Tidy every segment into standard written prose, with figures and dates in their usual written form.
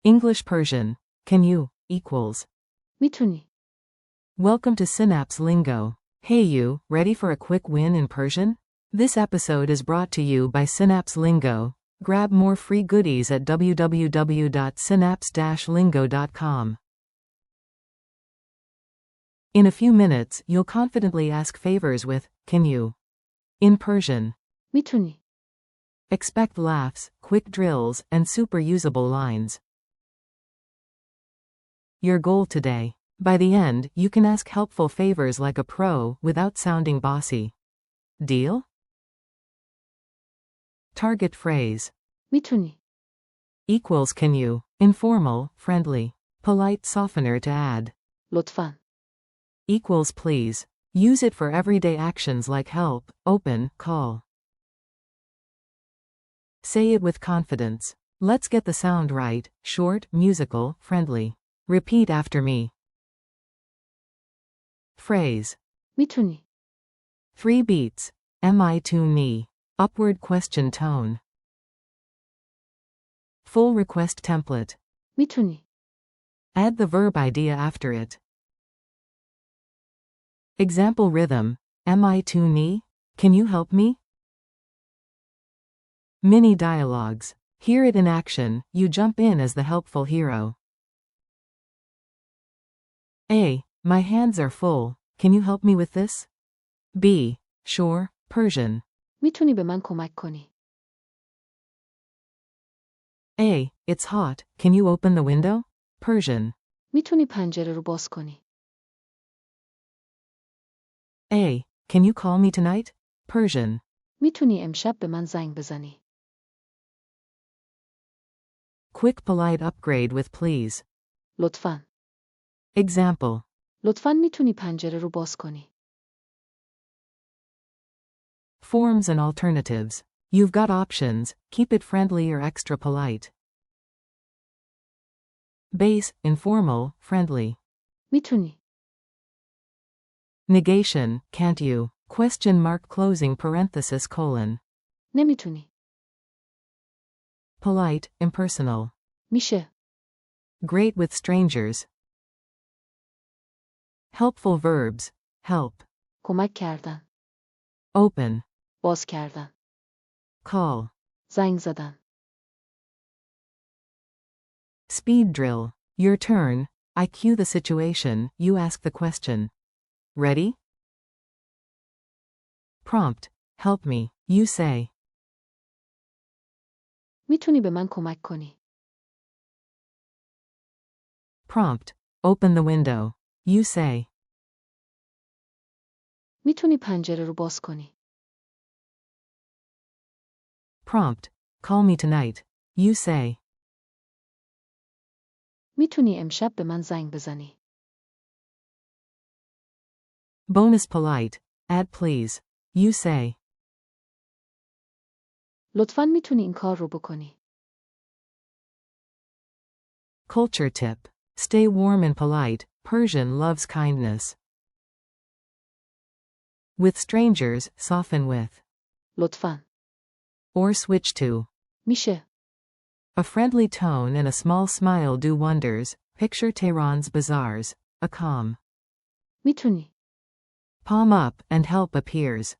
English Persian. Can you equals. میتونی. Welcome to Synapse Lingo. Hey you, ready for a quick win in Persian? This episode is brought to you by Synapse Lingo. Grab more free goodies at www.synapse-lingo.com. In a few minutes, you'll confidently ask favors with, can you? In Persian. میتونی. Expect laughs, quick drills, and super usable lines. Your goal today. By the end, you can ask helpful favors like a pro without sounding bossy. Deal? Target phrase. میتونی. Equals can you. Informal, friendly. Polite softener to add. لطفاً. Equals please. Use it for everyday actions like help, open, call. Say it with confidence. Let's get the sound right, short, musical, friendly. Repeat after me. Phrase. میتونی. 3 beats. Ch.22. Upward question tone. Full request template. میتونی. Add the verb idea after it. Example rhythm. Ch.22. Can you help me? Mini dialogues. Hear it in action, you jump in as the helpful hero. A. My hands are full. Can you help me with this? B. Sure, Persian. میتونی به من کمک کنی. A. It's hot. Can you open the window? Persian. میتونی پنجره رو باز کنی. A. Can you call me tonight? Persian. میتونی امشب به من زنگ بزنی. Quick polite upgrade with please. لطفاً. Example. لطفاً میتونی پنجره رو باز کنی. Forms and alternatives. You've got options, keep it friendly or extra polite. Base, informal, friendly. میتونی. Negation, can't you? Question mark closing parenthesis colon. نمیتونی. Polite, impersonal. میشه. Great with strangers. Helpful verbs. Help. کمک کردن. Open. باز کردن. Call. زنگ زدن. Speed drill. Your turn. I cue the situation, you ask the question. Ready? Prompt. Help me, you say. میتونی به من کمک کنی. Prompt. Open the window. You say. میتونی پنجره رو باز کنی. Prompt. Call me tonight. You say. میتونی امشب به من زنگ بزنی. Bonus polite. Add please. You say. لطفاً میتونی این کار رو بکنی. Culture tip. Stay warm and polite. Persian loves kindness. With strangers, soften with. لطفاً. Or switch to. میشه. A friendly tone and a small smile do wonders. Picture Tehran's bazaars. A calm. میتونی. Palm up and help appears.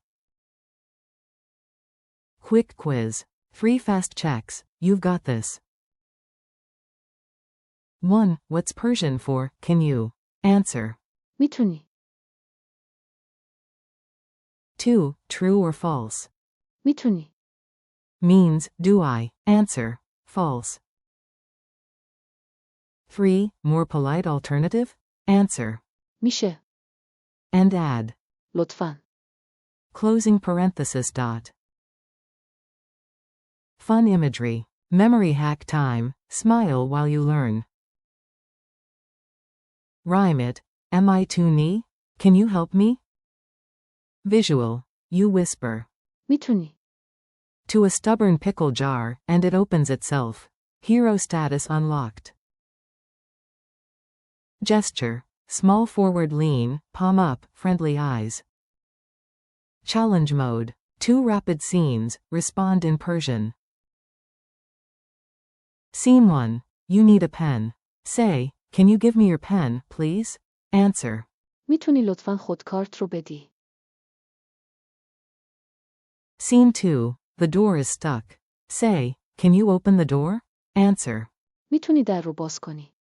Quick quiz. 3 fast checks. You've got this. 1. What's Persian for, can you? Answer. میتونی. 2. True or false? میتونی. Means, do I? Answer. False. 3. More polite alternative? Answer. میشه. And add. لطفاً. Closing parenthesis dot. Fun imagery. Memory hack time. Smile while you learn. Rhyme it. Ch.22. Can you help me? Visual. You whisper. میتونی. To a stubborn pickle jar, and it opens itself. Hero status unlocked. Gesture. Small forward lean, palm up, friendly eyes. Challenge mode. 2 rapid scenes, respond in Persian. Scene 1. You need a pen. Say, can you give me your pen, please? Answer. میتونی لطفاً خودکارت رو بدی؟ Scene 2. The door is stuck. Say, can you open the door? Answer. میتونی در رو باز کنی؟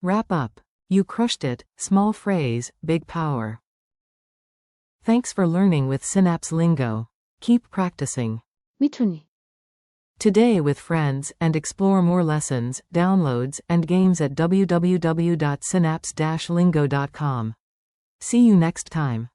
Wrap up. You crushed it. Small phrase, big power. Thanks for learning with Synapse Lingo. Keep practicing. میتونی. Today with friends, and explore more lessons, downloads, and games at www.synapse-lingo.com. See you next time.